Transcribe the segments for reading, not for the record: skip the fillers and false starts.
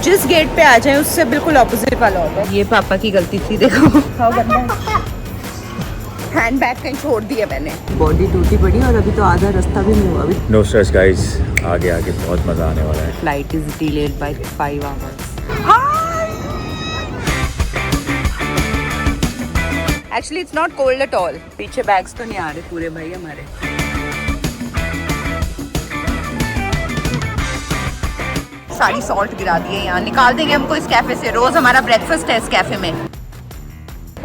जिस गेट पे आ जाए उससे बिल्कुल ऑपोजिट वाला होता है। ये पापा की गलती थी, देखो हाँ हैंड बैग कहीं छोड़ दिया मैंने। बॉडी टूटी पड़ी और अभी तो आधा रास्ता भी नहीं हुआ अभी। नो स्ट्रेस गाइस, आगे आगे बहुत मजा आने वाला है। Flight is delayed by 5 hours. Actually it's not cold at all. पीछे बैग्स तो नहीं आ रहे पूरे भाई हमारे। सारी सॉल्ट गिरा दी है यहाँ। निकाल देंगे हमको इस कैफे से। रोज हमारा ब्रेकफास्ट है इस कैफे में।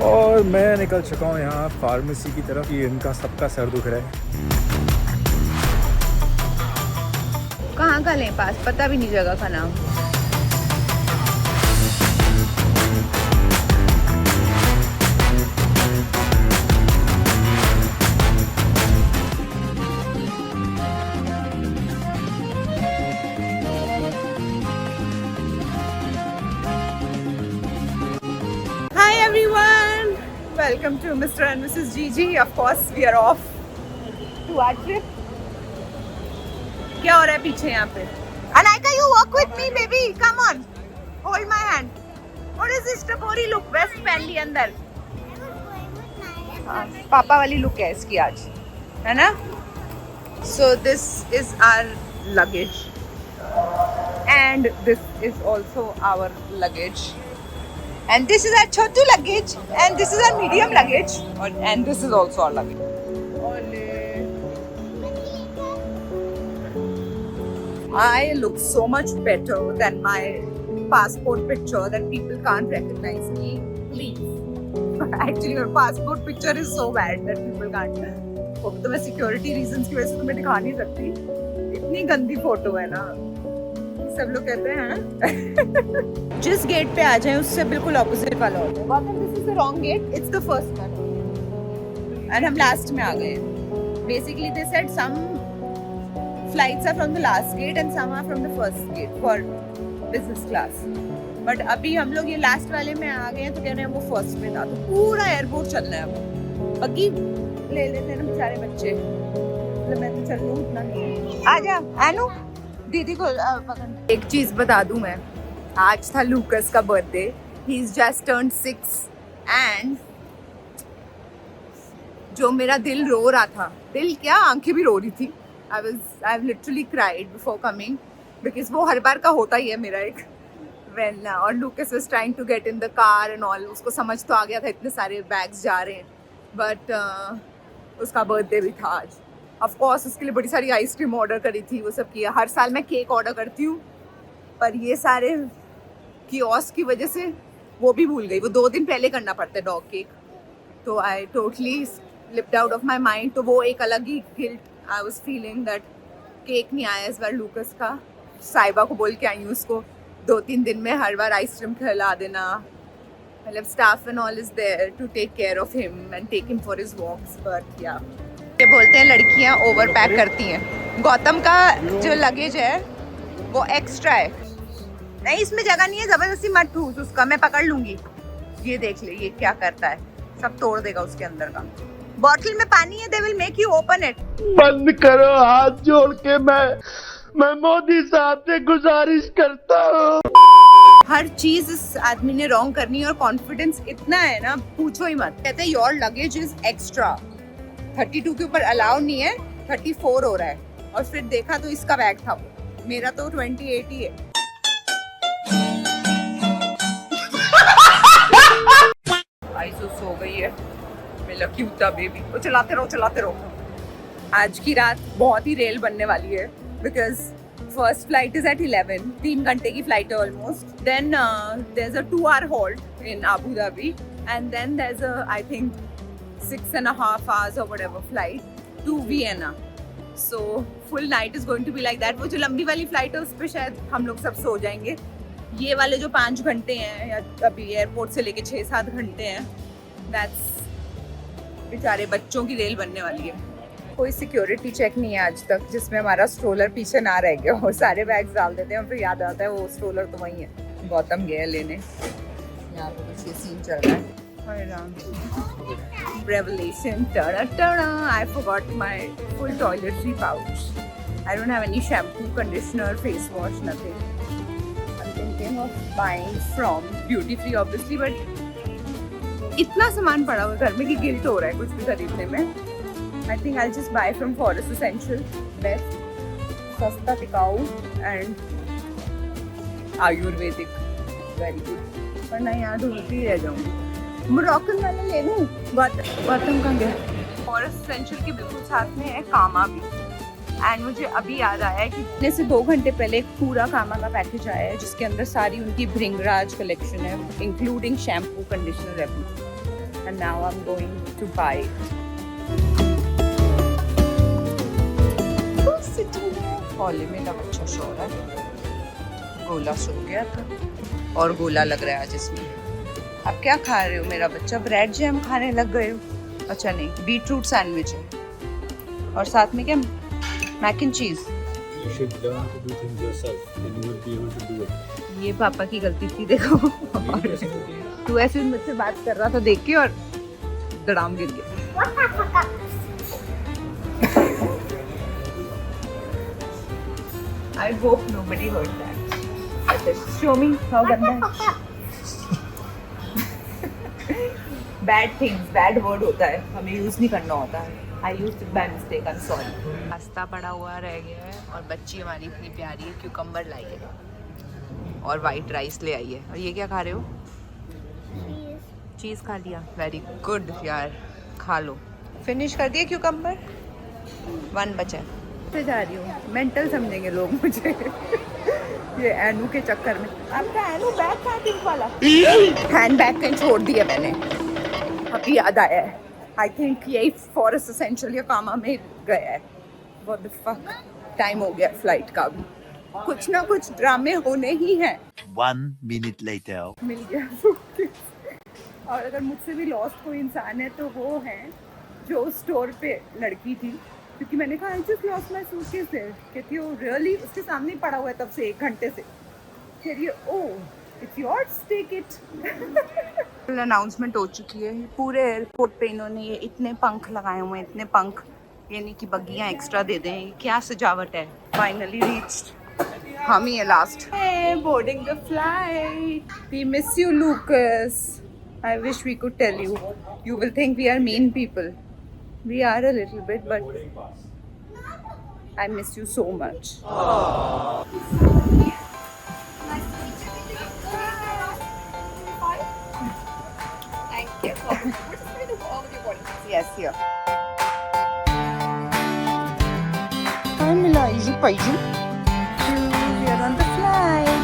और मैं निकल चुका हूँ यहाँ फार्मेसी की तरफ। ये इनका सबका सर दुख रहा है। कहाँ का लें पास, पता भी नहीं जगह का नाम। Welcome to Mr. and Mrs. Gigi. Of course, we are off to our trip. क्या हो रहा है पीछे यहाँ पे? Anaika, you walk with me, baby. Come on, hold my hand. What is this टपोरी look? Vest पहन ली अंदर। पापा वाली लुक है इसकी आज, है ना? So this is our luggage, and this is also our luggage. And this is our chotu luggage, and this is our medium luggage, and this is also our luggage. I look so much better than my passport picture that people can't recognize me. Please. Actually, my passport picture is so bad that people can't. तो मैं security reasons की वजह से तुम्हें दिखा नहीं सकती। इतनी गंदी फोटो है ना। सब लोग कहते हैं जिस गेट पे आ जाए उससे बिल्कुल ऑपोजिट वाला होता है। Gautam, this is the wrong gate, it's the first one. And हम लास्ट में आ गए। Basically they said some flights are from the last gate and some are from the first gate for business class. But अभी हम लोग ये last वाले में आ गए हैं तो कह रहे हैं वो फर्स्ट में था। तो पूरा एयरपोर्ट चलना है अब। बाकी ले लेते हैं ना बेचारे बच्चे। मतलब मैं तो चल लूँ, उतना नहीं। आ जा आनू, दीदी को पकड़। एक चीज बता दूं मैं, आज था लूकस का birthday. He is just turned 6 and जो मेरा दिल रो रहा था, दिल क्या आंखें भी रो रही थी। I have literally cried before coming because वो हर बार का होता ही है मेरा एक वेल। और Lucas was trying to get in the car and all. उसको समझ तो आ गया था इतने सारे बैग्स जा रहे हैं, बट उसका बर्थडे भी था आज। ऑफ कोर्स उसके लिए बड़ी सारी आइसक्रीम ऑर्डर करी थी, वो सब किया। हर साल मैं केक ऑर्डर करती हूँ, पर ये सारे कियोस्क की वजह से वो भी भूल गई। वो 2 दिन पहले करना पड़ता है डॉग केक। तो I totally slipped out of my mind. तो वो एक अलग ही guilt I was feeling that cake नहीं आया इस बार लूकस का। साहिबा को बोल के आई हूँ उसको 2-3 दिन में हर बार आइसक्रीम खिला देना। मतलब staff and all is there to take care of him and take him for his walks. But या ये बोलते हैं लड़कियां ओवर पैक करती हैं। गौतम का जो लगेज है वो एक्स्ट्रा है। नहीं, इसमें जगह नहीं है, जबरदस्ती मत ठूस उसका, मैं पकड़ लूंगी। ये देख ले ये क्या करता है, सब तोड़ देगा उसके अंदर का। बॉटल में पानी है, they will make you open it. बंद करो, हाथ जोड़ के मैं मोदी साहब से गुजारिश करता हूँ। हर चीज इस आदमी ने रॉन्ग करनी है और कॉन्फिडेंस इतना है ना, पूछो ही मत। कहते हैं योर लगेज इज एक्स्ट्रा। 32 के ऊपर अलाउ नहीं है, 34 हो रहा है। और फिर देखा तो इसका बैग था वो, मेरा तो 28 ही है। आइसो सो गई है, मेरा क्यूटा बेबी। तो चलाते रहो। आज की रात बहुत ही रेल बनने वाली है because first flight is at 11, 3 घंटे की फ्लाइट है almost. Then there is a 2-hour halt in Abu Dhabi and then there's a I think 6.5 hours or whatever flight to Vienna. So full night is going to be like that. वो जो लंबी वाली flight है उस पर शायद हम लोग सब सो जाएंगे। ये वाले जो 5 घंटे हैं या अभी एयरपोर्ट से लेके 6-7 घंटे हैं, दैट्स बेचारे बच्चों की रेल बनने वाली है। कोई सिक्योरिटी चेक नहीं है आज तक जिसमें हमारा स्ट्रोलर पीछे ना रह गया हो। सारे बैग्स डाल देते हैं और फिर याद आता है वो स्ट्रोलर तो वही है। गौतम गया लेने, यहाँ पे कुछ ये सीन चल रहा है। Revelation. I forgot my full toiletry pouch. I don't have any shampoo, conditioner, face wash, nothing. I'm thinking thinking of buying from duty free obviously, but इतना सामान पड़ा हुआ घर में कि गिल्ट हो रहा है कुछ भी खरीदने में. I think I'll just buy from Forest Essential. Best, सस्ता, टिकाऊ and आयुर्वेदिक. Very good. पर मैं यहाँ ढूंढती रह जाऊँगी. मोरक्कन वाला ले लूँ. गौतम कहाँ गया? Forest Essential के बिल्कुल साथ में है कामा भी. एंड मुझे अभी याद आया है कि इतने से 2 घंटे पहले एक पूरा कामा का पैकेज आया है जिसके अंदर सारी उनकी भृंगराज कलेक्शन है, including shampoo, conditioner, everything. And now I am going to buy. हॉले में बच्चा सो रहा है. गोला सो गया था और गोला लग रहा है आज इसमें. अब क्या खा रहे हो मेरा बच्चा? ब्रेड जैम खाने लग गए हो? अच्छा नहीं, बीटरूट सैंडविच है और साथ में क्या, मैक एंड चीज. You should learn to do things yourself, then you will be able to do it. ये पापा की गलती थी देखो. ये कैसे होती है? तू ऐसे मुझसे बात कर रहा था देख के और दड़ाम गिर गया. I hope nobody heard that. Show me how गंदा है. Bad things, bad word होता है, हमें यूज नहीं करना होता है. I used it by mistake, I'm sorry. Pasta पड़ा हुआ रह गया है और बच्ची हमारी इतनी प्यारी है, क्यूकम्बर लाई है और वाइट राइस ले आई है. और ये क्या खा रहे हो? चीज़ खा लिया. वेरी गुड यार, खा लो. फिनिश कर दिया क्यूकम्बर? 1 बचा है. पे जा रही हूँ, मेंटल समझेंगे लोग मुझे. ये एनू के चक्कर में. आपका एनू बैग था पिंक वाला? हैंड बैग कहीं छोड़ दिया मैंने, अभी याद आया है. आई थिंक यही फॉरेस्ट एसेंशियल या कामा में गया है. व्हाट द फक, टाइम हो गया फ्लाइट का भी. कुछ ना कुछ ड्रामे होने ही हैं. 1 minute later. मिल गया सूटकेस. और अगर मुझसे भी लॉस्ट कोई इंसान है तो वो है जो उस स्टोर पे लड़की थी, क्योंकि मैंने कहा I just lost my suitcase there. कहती हो रियली? उसके सामने ही पड़ा हुआ है तब से 1 घंटे से. कह रही है oh it's yours, take it. Announcement हो चुकी है. पूरे एयरपोर्ट पे इन्होंने ये इतने पंख लगाए हुए हैं, इतने पंख, यानी कि बग्गियाँ एक्स्ट्रा दे दें. क्या सजावट है. Finally reached. हम ही है last. Boarding the flight. We miss you Lucas. I wish we could tell you. You will think we are mean people. We are a little bit, but I miss you so much. Yes, here. Hi, Mila. Easy paiji. We are on the flight.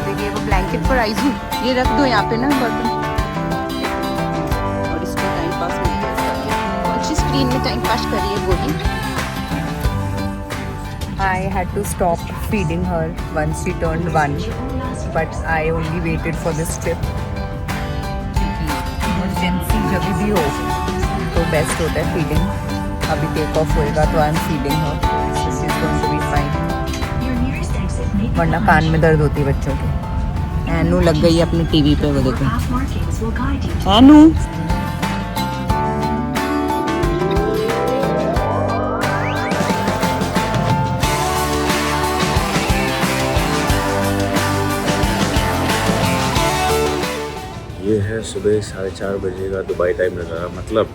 They gave a blanket for Aizu. ये रख दो यहाँ पे ना बर्तन. और इसको time pass मिल गया. अच्छी स्क्रीन में टाइम पास करिए बोली. I had to stop feeding her once she turned 1, but I only waited for this trip. क्योंकि emergency जब भी हो तो बेस्ट होता है फीडिंग. अभी टेक ऑफ होएगा तो I am feeding her. So she is going to be fine. वरना कान में दर्द होती है बच्चों के. एनू लग गई है अपनी टीवी पे, वो देखो. एनू ये है सुबह 4:30 बजे का दुबई टाइम नज़ारा. मतलब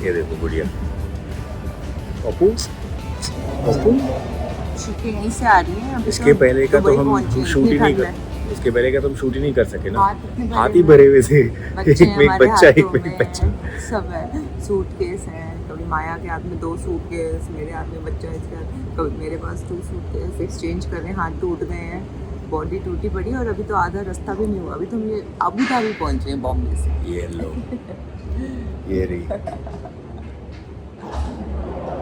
ये देखो गुड़िया. पप्पू पप्पू यहीं से आ रही है. इसके पहले का तो हम शूट ही नहीं कर इसके पहले का तुम शूट ही नहीं कर सके ना. हाथ ही भरे हुए थे. एक में एक बच्चा, एक में एक बच्चा. सब है. सूटकेस है. कभी माया के हाथ में 2 सूटकेस, मेरे हाथ में बच्चा. इसके हाथ कभी मेरे पास 2 सूटकेस. एक्सचेंज कर रहे हैं. हाथ टूट गए हैं, बॉडी टूटी पड़ी. और अभी तो आधा रास्ता भी नहीं हुआ. अभी तो हम ये अबू धाबी पहुंचे हैं बॉम्बे से. ये लो ये रही.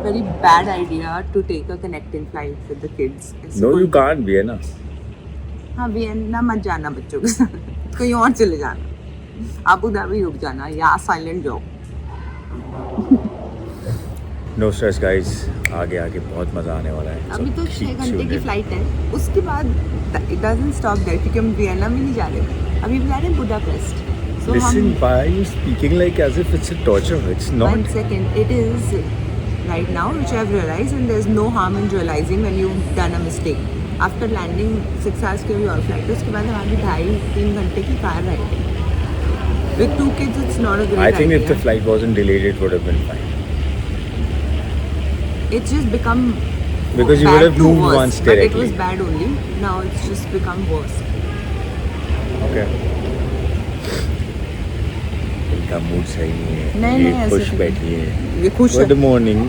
Very bad idea to take a connecting flight with the kids. No, you can't be, है ना. हाँ, वियना मत जाना बच्चों के साथ. कहीं और चले जाना. अबू धाबी रुक जाना या साइलेंट जाओ. No stress guys, आगे आगे बहुत मज़ा आने वाला है. अभी तो 6 घंटे की फ्लाइट है. उसके बाद it doesn't stop there, क्योंकि हम वियना में नहीं जा रहे. अभी भी जा रहे हैं Budapest. Listen, why are you speaking like as if it's a torture? It's not. 1 second, it is right now, which I've realized, and there's no harm in realizing when you've done a mistake. After landing 6 hours की और flight, उसके बाद हमारी 2.5-3 घंटे की car ride है. With 2 kids, it's not a great I think idea. if the flight wasn't delayed, it would have been fine. It's just become Because you bad would have to moved worse, once but it directly. was bad only. Now it's just become worse. Okay. इनका mood सही नहीं है. नहीं, ये ऐसे खुश नहीं. बैठी है. ये खुश है. Good morning.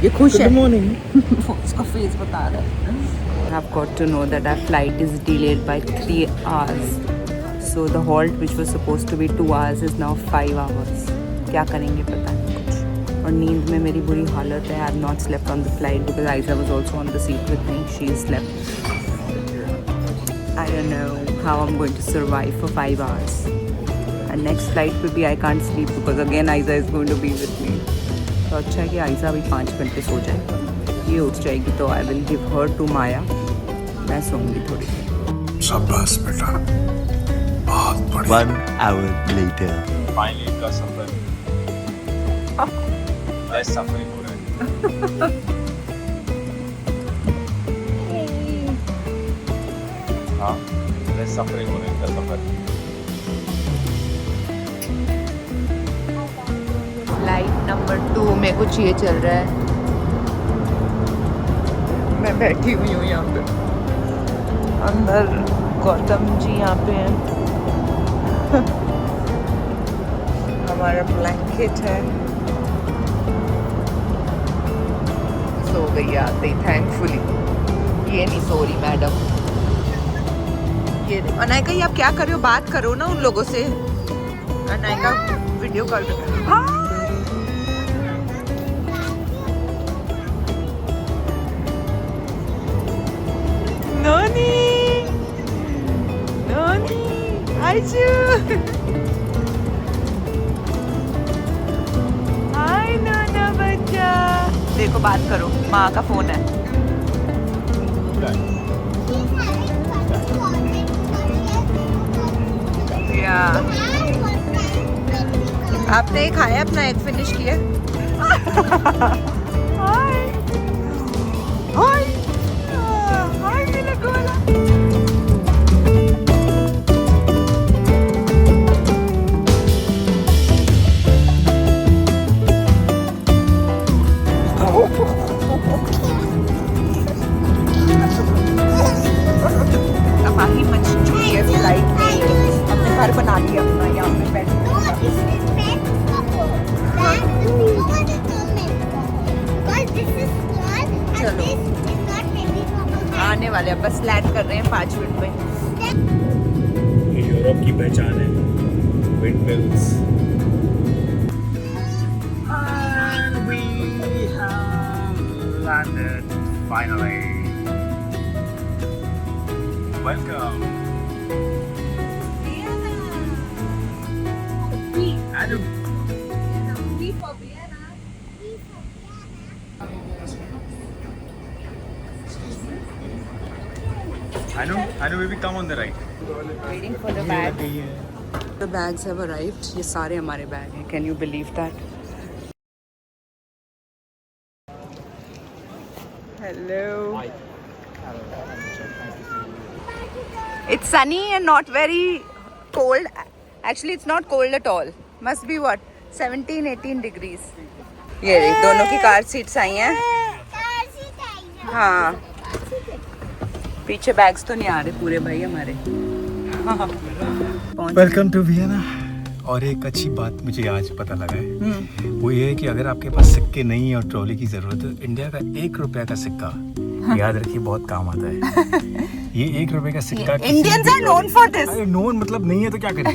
ये खुश है. Good morning. उसका फेस बता रहा है. I've got to know that our flight is delayed by 3 hours. So the halt, which was supposed to be 2 hours, is now 5 hours. क्या करेंगे पता नहीं कुछ. और नींद में मेरी बुरी हालत है. I have not slept on the flight because Aiza was also on the seat with me. She slept. I don't know how I'm going to survive for 5 hours. And next flight will be I can't sleep because again Aiza is going to be with me. तो अच्छा है कि Aiza अभी 5 घंटे सो जाए. ये उठ जाएगी तो I will give her to Maya. मैं सोऊंगी थोड़ी. शाबाश बेटा, बहुत बढ़िया. 1 hour later. Finally, इनका सफर. Less suffering हो रहा है. हाँ, less suffering हो रहा है इनका सफर. Flight number 2 में कुछ ये चल रहा है. मैं बैठी हुई हूँ यहाँ पे. अंदर गौतम जी यहाँ पे हैं. हमारा ब्लैंकेट है. सो गई आते ही थैंकफुली. ये नहीं सो रही मैडम. ये अनायका, ये आप क्या कर रहे हो? बात करो ना उन लोगों से. अनायका वीडियो कॉल पे. हाँ, Noni! Noni! Aiju! Hi, Nona बच्चा. देखो बात करो, माँ का फोन है. या आपने खाया अपना एग फिनिश किया? हाय हाय हाय मेरा गोला. तबाही मच चुकी है फ्लाइट में. हमने घर बना लिया अपना यहाँ पे बैठ. चलो आने वाले हैं, बस लैंड कर रहे हैं 5 मिनट में. ये यूरोप की पहचान है. Wind mills. And we have landed finally. Welcome. Adam. Anu, baby, come on the right. Waiting for the bag. The bags have arrived. ये सारे हमारे बैग हैं. Can you believe that? Hello. It's sunny and not very cold. Actually, it's not cold at all. Must be what? 17-18 degrees. ये दोनों की car seats आई हैं. हाँ. पीछे बैग्स तो नहीं आ रहे पूरे भाई हमारे. Welcome to Vienna. और एक अच्छी बात मुझे आज पता लगा है. वो ये है कि अगर आपके पास सिक्के नहीं है और ट्रॉली की जरूरत है, इंडिया का 1 रुपया का सिक्का याद रखिए बहुत काम आता है. ये 1 रुपए का सिक्का. Indians are known for this. Known मतलब नहीं है तो क्या करें.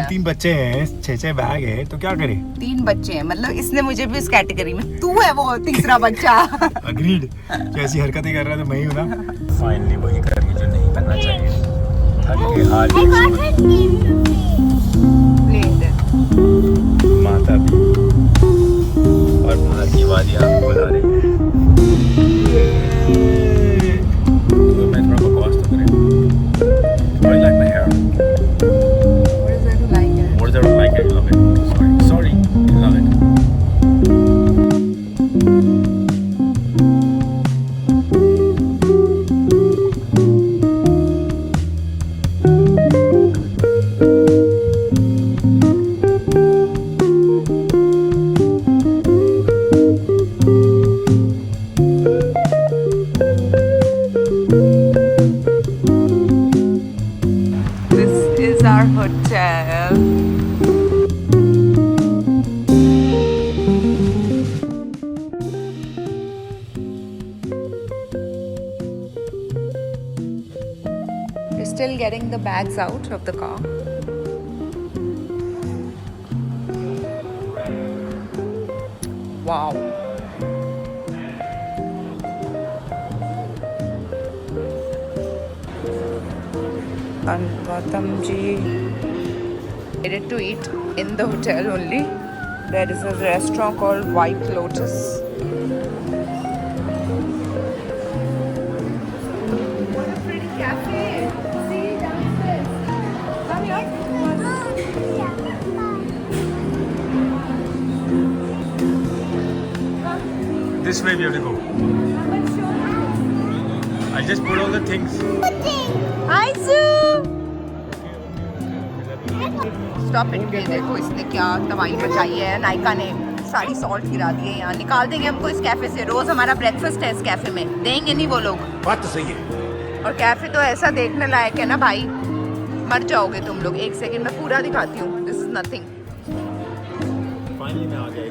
3 बच्चे हैं, 6 बैग है तो क्या करें. 3 बच्चे हैं मतलब इसने मुझे भी इस कैटेगरी में. तू है वो तीसरा बच्चा. अग्रीड. कैसी हरकतें कर रहा है तो मैं ही हूँ ना. फाइनली वही करेंगे जो नहीं करना चाहिए. थक के हाल माता भी और बाहर की वादियाँ बुला रही है. तो मैं थोड़ा बकवास तो करें. I like my hair. getting the bags out of the car. Wow. And Gautam ji decided to eat in the hotel only. There is a restaurant called White Lotus. What a pretty cafe. See downstairs. Come here. This way we have to go. I just put all the things. Hi Sue. Stop it. ये देखो इसने क्या तबाही मचाई है। नायका ने सारी salt गिरा दी है यहाँ। निकाल देंगे हमको इस कैफे से। रोज हमारा ब्रेकफास्ट है इस कैफे में। देंगे नहीं वो लोग। बात तो सही है। और कैफे तो ऐसा देखने लायक है ना भाई, मर जाओगे तुम लोग। एक सेकंड में पूरा दिखाती हूँ। This is nothing. फाइनली मैं आ गया।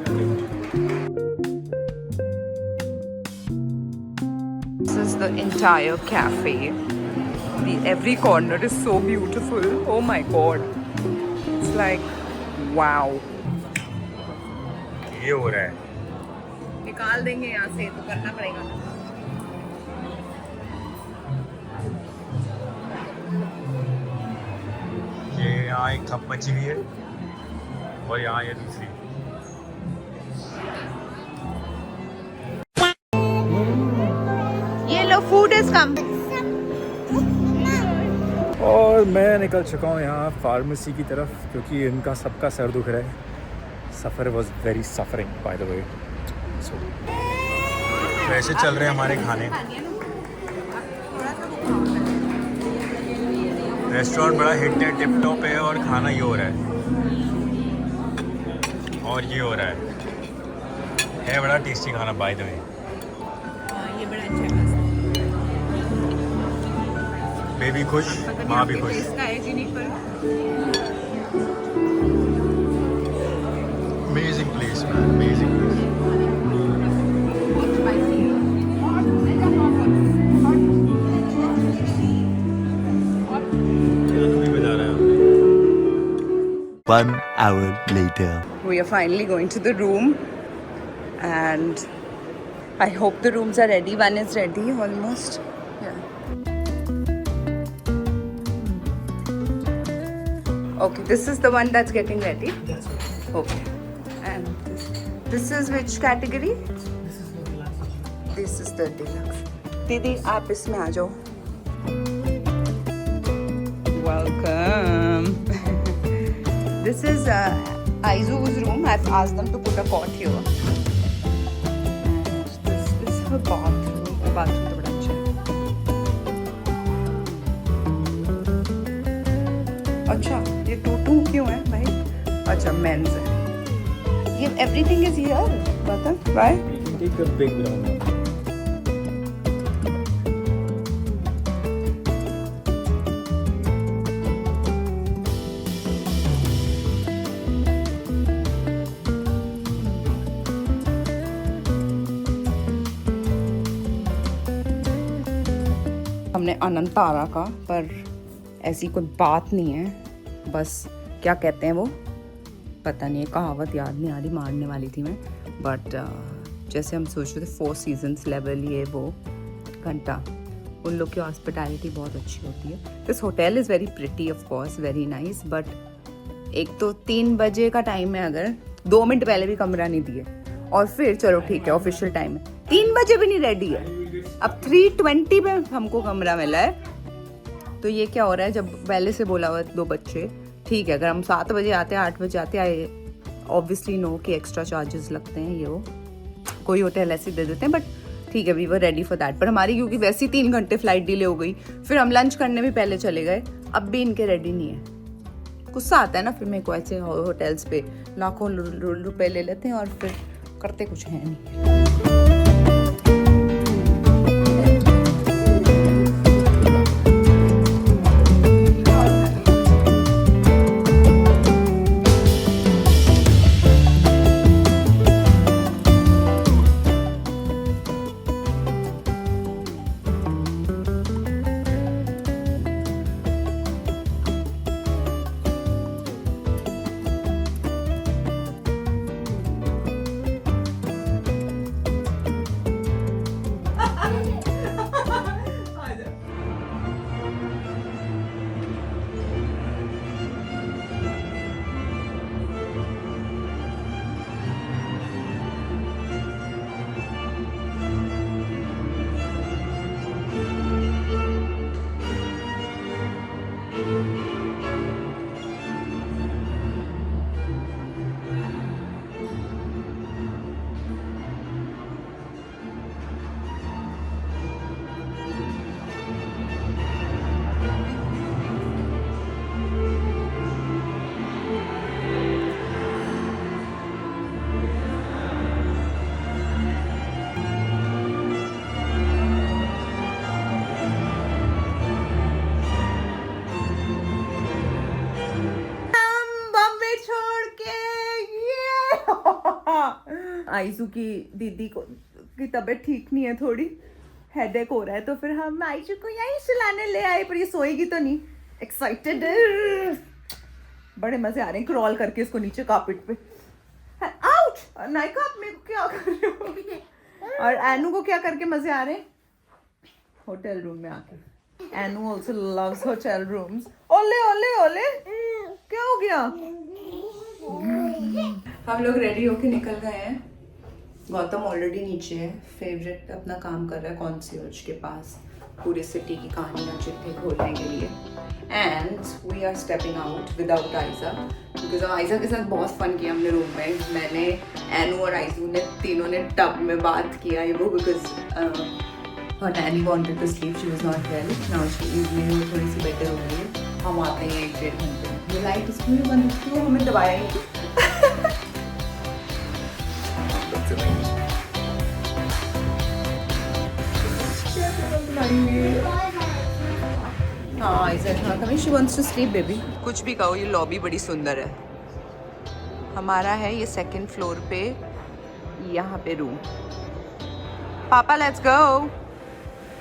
This is the entire cafe. Every corner is so beautiful. Oh my god. It's like wow. ये हो रहा है। निकाल देंगे यहाँ से तो करना पड़ेगा। ये यहाँ एक खप मची हुई है और यहाँ ये दूसरी। ये लो फूड इज कम। और मैं निकल चुका हूँ यहाँ फार्मेसी की तरफ क्योंकि इनका सबका सर दुख रहा है। सफ़र was very suffering by the way. So वैसे चल रहे हैं हमारे खाने। रेस्टोरेंट बड़ा हिट है, टिप टॉप है और खाना ये हो रहा है और ये हो रहा है बड़ा टेस्टी खाना बाय द वे। ये बड़ा अच्छा है। बेबी खुश, माँ भी खुश। Amazing place, man. Amazing place. One hour later. We are finally going to the room and I hope the rooms are ready. One is ready almost. Yeah. Okay, this is the one that's getting ready. That's right. Okay. And this is which category? This is the deluxe. दीदी आप इसमें आ जाओ. Welcome. This is Aizu's room. I've asked them to put a cot here. And this is her bathroom. Bathroom तो बड़ा अच्छा है. अच्छा ये 2-2 क्यों है भाई? अच्छा मेंस है. ये everything is here. पता? Why? You can take a big brown one. हमने अनंतारा का, पर ऐसी कोई बात नहीं है. बस क्या कहते हैं वो पता नहीं है, कहावत याद नहीं आ रही, मारने वाली थी मैं. बट जैसे हम सोच रहे थे 4 सीजन्स लेवल ये वो घंटा, उन लोग की हॉस्पिटैलिटी बहुत अच्छी होती है. This hotel is very pretty of course, very nice. But एक तो 3 बजे का टाइम है, अगर 2 मिनट पहले भी कमरा नहीं दिए, और फिर चलो ठीक है ऑफिशियल टाइम है, 3 बजे भी नहीं रेडी है. अब 3:20 पे हमको कमरा मिला है. तो ये क्या हो रहा है, जब पहले से बोला हुआ 2 बच्चे ठीक है, अगर हम 7 बजे आते हैं 8 बजे आते हैं, ऑब्वियसली नो कि एक्स्ट्रा चार्जेस लगते हैं. ये वो कोई होटल ऐसे दे देते हैं, बट ठीक है we were ready for that. पर हमारी क्योंकि वैसे ही 3 घंटे फ्लाइट डिले हो गई, फिर हम लंच करने भी पहले चले गए, अब भी इनके रेडी नहीं है. गुस्सा आता है ना फिर मेरे को, ऐसे होटल्स पे लाखों रुपए ले लेते हैं और फिर करते कुछ है नहीं. आइजू की दीदी को की तबीयत ठीक नहीं है, थोड़ी हेडेक हो रहा है, तो फिर हम आइजू को यहीं सुलाने ले आए, पर ये सोएगी तो नहीं। एक्साइटेड, बड़े मजे आ रहे हैं क्रॉल करके इसको नीचे कार्पेट पे। आउट! नायका आप मेरे को क्या कर रहे हो? और एनू को क्या करके मजे आ रहे हैं? होटल रूम में आके। Inu also loves hotel rooms. ओले ओले ओले, क्या हो गया? हम लोग रेडी होके निकल गए हैं। गौतम ऑलरेडी नीचे है, फेवरेट अपना काम कर रहा है कॉन्सियर्ज के पास, पूरे सिटी की कहानियाँ चिट्ठे खोलने के लिए। And we are stepping out without Aiza, because Aiza के साथ बहुत फन किया हमने रूम में। मैंने, एनू और आइजू ने तीनों ने टब में बात किया ये वो, because her nanny wanted to sleep, she was not well. Now she is थोड़ी सी बेटर हो गई है। हम आते हैं 1-1.5 घंटे में। ये लाइट इसमें भी बंद क्यों, हमें दबाया नहीं। हाँ, she wants to sleep baby. कुछ भी कहो, ये लॉबी बड़ी सुंदर है। हमारा है ये 2nd फ्लोर पे, यहाँ पे रूम। पापा let's go.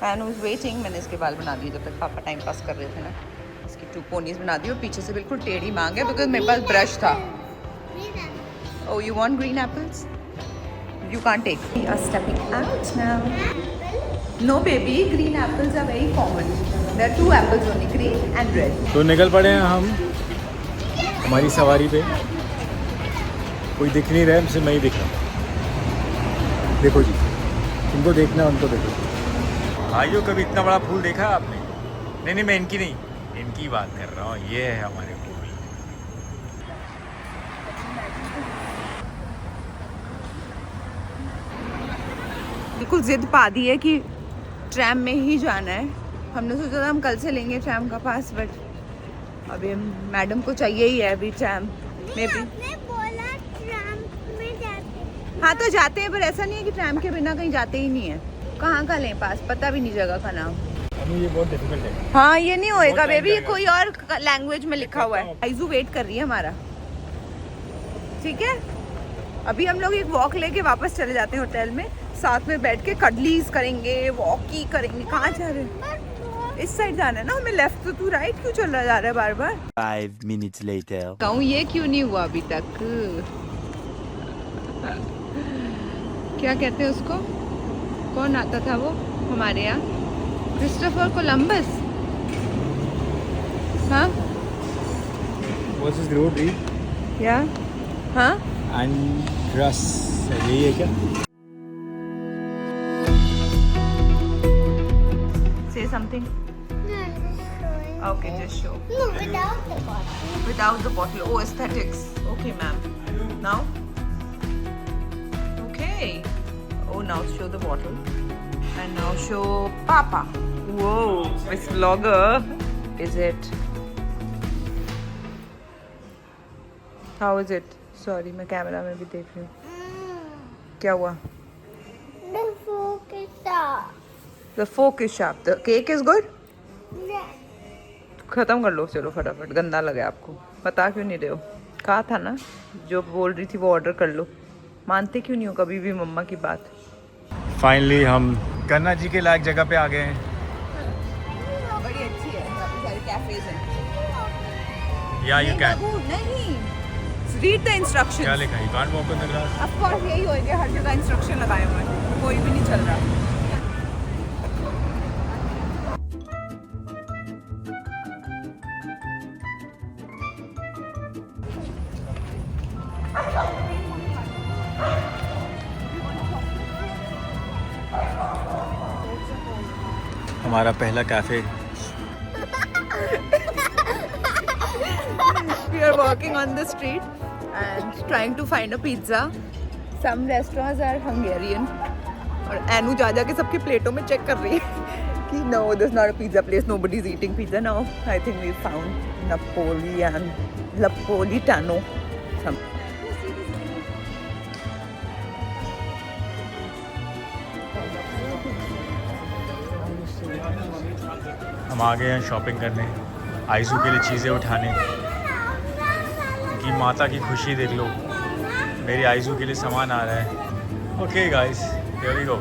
And was waiting, मैंने इसके बाल बना दिए जब तक पापा टाइम पास कर रहे थे ना। इसकी 2 पोनीज बना दी और पीछे से बिल्कुल टेढ़ी मांग है, बिकॉज मेरे पास ब्रश था। Oh you want green apples? You can't take. We are stepping out now. No baby, green apples are very common. There are 2 apples only, green and red. तो निकल पड़े हैं हम हमारी सवारी पे। कोई दिख नहीं रहा है, हमसे मैं ही दिख रहा। देखो जी, इनको देखना है, उनको देखो। भाइयों, कभी इतना बड़ा फूल देखा है आपने? नहीं, मैं इनकी नहीं, इनकी बात कर रहा हूँ। ये है हमारे फूल। बिल्कुल जिद पा दी है कि ट्रैम में ही जाना है। हमने सोचा था हम कल से लेंगे ट्रैम का पास, बट अभी मैडम को चाहिए ही है अभी ट्रैम में भी। आपने बोला ट्रैम में जाते। हाँ तो जाते हैं, पर ऐसा नहीं है कि ट्रैम के बिना कहीं जाते ही नहीं है। कहाँ का लें पास, पता भी नहीं जगह का नाम। ये बहुत डिफिकल्ट है। हाँ ये नहीं होएगा बहुत टाइम बेबी, ये लगेगा। कोई और लैंग्वेज में लिखा हुआ है। आइजू वेट कर रही है हमारा, ठीक है। अभी हम लोग एक वॉक लेके वापस चले जाते हैं होटल में, साथ में बैठ के कडलीज करेंगे, वॉकी करेंगे। कहाँ जा रहे हैं? इस साइड जाना है ना हमें, लेफ्ट। तो तू राइट क्यों चला जा रहा है बार बार? 5 minutes later. कहूँ ये क्यों नहीं हुआ अभी तक? क्या कहते हैं उसको, कौन आता था वो हमारे यहाँ? Christopher Columbus. हाँ What's his road read? या हाँ Andras, यही है क्या? Say something. No, just showing. Okay, just show. No, without the bottle. Without the bottle. Oh, aesthetics. Okay, ma'am. Now? Okay. Oh, now show the bottle. And now show Papa. Whoa, this vlogger. Is it? How is it? Sorry, मैं camera में भी देख रही हूँ। क्या हुआ? The fork is up. The fork is sharp. The cake is good? Yeah. खत्म कर लो चलो फटाफट, गंदा लगे आपको। बता क्यों नहीं रहे हो? कहा था ना, जो बोल रही थी वो ऑर्डर कर लो। मानते क्यों नहीं हो कभी भी मम्मा की बात? फाइनली हम गन्ना जी के लायक जगह पे आ गए हैं। बड़ी अच्छी है, यहाँ पे सारे कैफेज हैं। या यू कैन। नहीं, रीड द इंस्ट्रक्शंस। क्या लिखा है? You can't walk on the grass. Of course यही होएगा, हर जगह इंस्ट्रक्शन लगाए हुए हैं, कोई भी नहीं चल रहा। हमारा पहला cafe. We are walking on the street and trying to find a pizza. Some restaurants are Hungarian. और एनू जा के सबके प्लेटों में चेक कर रही है कि no, this is not a pizza place. Nobody is eating pizza now. I think we found Napolitano. Some. हम आ गए हैं शॉपिंग करने, आइजू के लिए चीज़ें उठाने। उनकी माता की खुशी देख लो, मेरी आइजू के लिए सामान आ रहा है. Okay guys, here we go.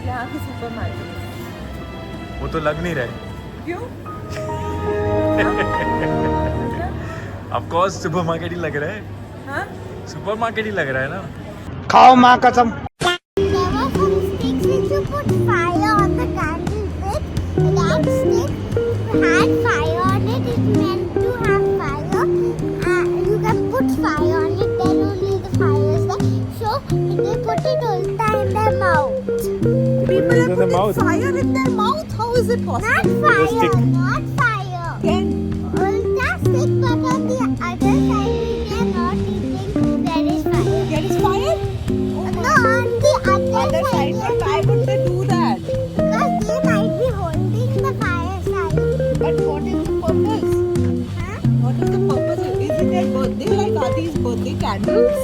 यहाँ की सुपरमार्केट. वो तो लग नहीं रहा है. क्यों? ऑफ कोर्स सुपरमार्केट ही लग रहा है. हाँ? सुपरमार्केट ही लग रहा है ना. खाओ माँ कसम. There were some sticks which you put fire on the candle with. That stick had fire on it. It meant to have fire. You can put fire on it, then only the fire is there. So they put it ulta in their mouth. People it are in their putting mouth? fire in their mouth. How is it possible? Not fire, stick. not fire. Then Ulta stick, but on the other side we are not eating. There is fire. there is fire. No, on the Other other side, side. but why would they do that? Because they might be holding the fire side. But what is the purpose? Huh? What is the purpose? Is it their birthday? Like are these birthday candles?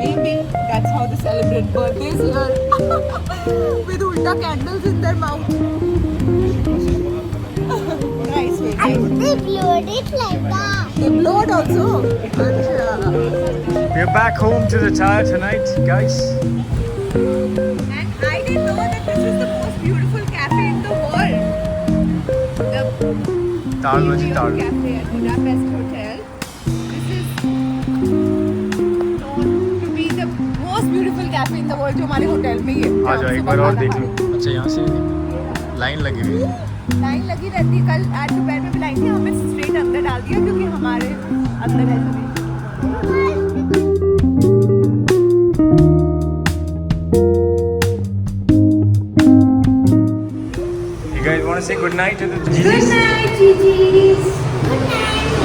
Maybe that's how they celebrate birthdays here. With ulta candles in their mouth. Nice way. And they blowed it like that. They blowed also. Acha. We're back home to the tower tonight, guys. And I didn't know that this is the most beautiful cafe in the world. The Tarloji Imperial Tower. Cafe at Budapest Hotel. This is known to be the most beautiful cafe in the world जो हमारे hotel में ही है. आ जाओ एक बार और देख लो. अच्छा यहाँ से लाइन लगी हुई है. लाइन लगी रहती है. कल आज दोपहर में भी लाइन थी. हमें स्ट्रेट अंदर डाल दिया क्योंकि हमारे अंदर है सभी. You guys want to say good night to the Good night, Gigi. Good night.